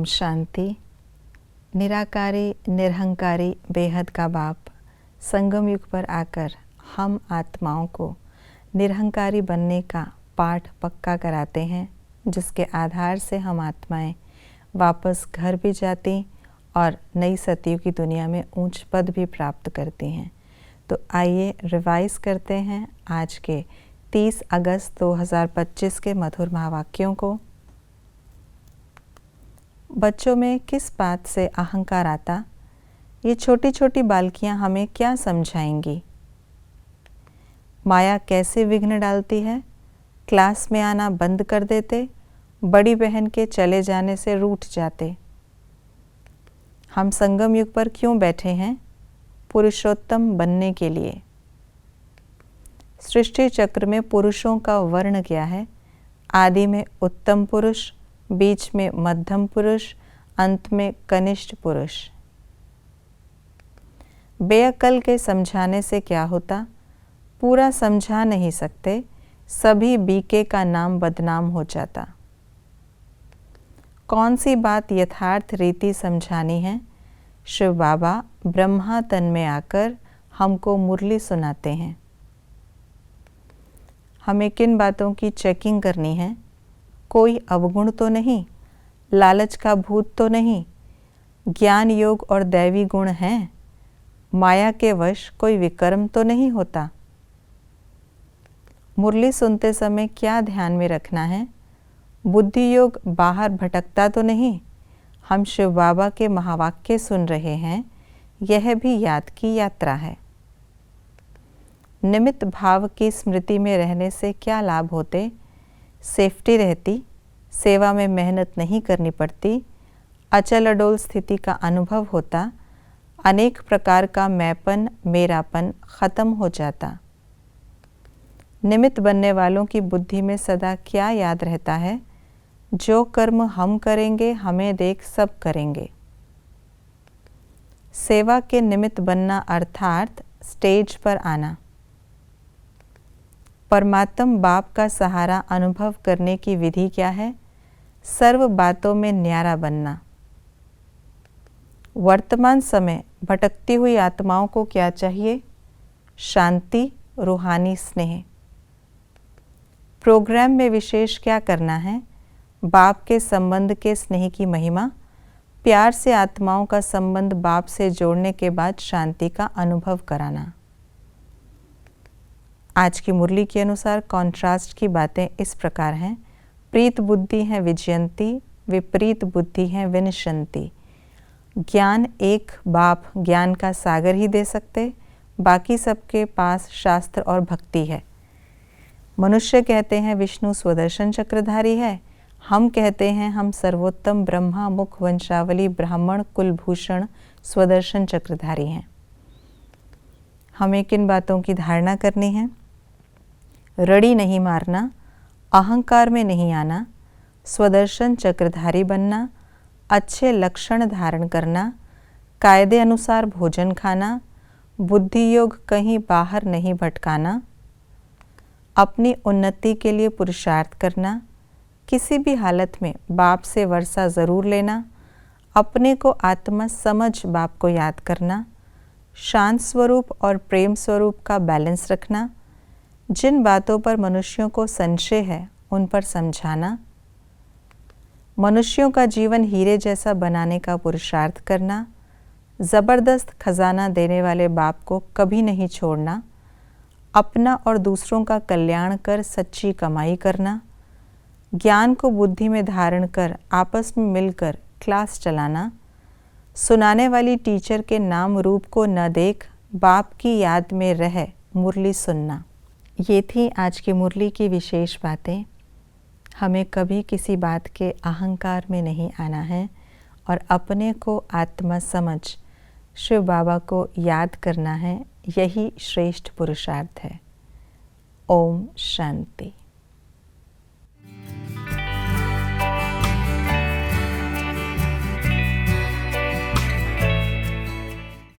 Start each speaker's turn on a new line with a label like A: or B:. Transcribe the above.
A: शांति। निराकारी निरहंकारी बेहद का बाप संगम युग पर आकर हम आत्माओं को निरहंकारी बनने का पाठ पक्का कराते हैं, जिसके आधार से हम आत्माएं वापस घर भी जाती और नई सतयुग की दुनिया में ऊंच पद भी प्राप्त करती हैं। तो आइए रिवाइज करते हैं आज के 30 अगस्त 2025 के मधुर महावाक्यों को। बच्चों में किस बात से अहंकार आता? ये छोटी छोटी बालकियां हमें क्या समझाएंगी? माया कैसे विघ्न डालती है? क्लास में आना बंद कर देते, बड़ी बहन के चले जाने से रूठ जाते। हम संगम युग पर क्यों बैठे हैं? पुरुषोत्तम बनने के लिए। सृष्टि चक्र में पुरुषों का वर्ण क्या है? आदि में उत्तम पुरुष, बीच में मध्यम पुरुष, अंत में कनिष्ठ पुरुष। बेअक्ल के समझाने से क्या होता? पूरा समझा नहीं सकते, सभी बीके का नाम बदनाम हो जाता। कौन सी बात यथार्थ रीति समझानी है? शिव बाबा ब्रह्मा तन में आकर हमको मुरली सुनाते हैं। हमें किन बातों की चेकिंग करनी है? कोई अवगुण तो नहीं, लालच का भूत तो नहीं, ज्ञान योग और दैवी गुण हैं, माया के वश कोई विकर्म तो नहीं होता। मुरली सुनते समय क्या ध्यान में रखना है? बुद्धि योग बाहर भटकता तो नहीं। हम शिव बाबा के महावाक्य सुन रहे हैं, यह भी याद की यात्रा है। निमित्त भाव की स्मृति में रहने से क्या लाभ होते? सेफ्टी रहती, सेवा में मेहनत नहीं करनी पड़ती, अचल अडोल स्थिति का अनुभव होता, अनेक प्रकार का मैंपन मेरापन खत्म हो जाता। निमित्त बनने वालों की बुद्धि में सदा क्या याद रहता है? जो कर्म हम करेंगे हमें देख सब करेंगे। सेवा के निमित्त बनना अर्थात स्टेज पर आना। परमात्म बाप का सहारा अनुभव करने की विधि क्या है? सर्व बातों में न्यारा बनना। वर्तमान समय भटकती हुई आत्माओं को क्या चाहिए? शांति, रूहानी स्नेह। प्रोग्राम में विशेष क्या करना है? बाप के संबंध के स्नेह की महिमा, प्यार से आत्माओं का संबंध बाप से जोड़ने के बाद शांति का अनुभव कराना। आज की मुरली के अनुसार कॉन्ट्रास्ट की बातें इस प्रकार हैं। प्रीत बुद्धि है विजयंती, विपरीत बुद्धि है विनशंति। ज्ञान एक बाप ज्ञान का सागर ही दे सकते, बाकी सबके पास शास्त्र और भक्ति है। मनुष्य कहते हैं विष्णु स्वदर्शन चक्रधारी है, हम कहते हैं हम सर्वोत्तम ब्रह्मा मुख वंशावली ब्राह्मण कुलभूषण स्वदर्शन चक्रधारी हैं। हमें किन बातों की धारणा करनी है? रड़ी नहीं मारना, अहंकार में नहीं आना, स्वदर्शन चक्रधारी बनना, अच्छे लक्षण धारण करना, कायदे अनुसार भोजन खाना, बुद्धि योग कहीं बाहर नहीं भटकाना, अपनी उन्नति के लिए पुरुषार्थ करना, किसी भी हालत में बाप से वर्षा ज़रूर लेना, अपने को आत्मा समझ बाप को याद करना, शांत स्वरूप और प्रेम स्वरूप का बैलेंस रखना, जिन बातों पर मनुष्यों को संशय है उन पर समझाना, मनुष्यों का जीवन हीरे जैसा बनाने का पुरुषार्थ करना, ज़बरदस्त खजाना देने वाले बाप को कभी नहीं छोड़ना, अपना और दूसरों का कल्याण कर सच्ची कमाई करना, ज्ञान को बुद्धि में धारण कर आपस में मिलकर क्लास चलाना, सुनाने वाली टीचर के नाम रूप को न देख बाप की याद में रह मुरली सुनना। ये थी आज की मुरली की विशेष बातें। हमें कभी किसी बात के अहंकार में नहीं आना है और अपने को आत्मा समझ शिव बाबा को याद करना है, यही श्रेष्ठ पुरुषार्थ है। ओम शांति।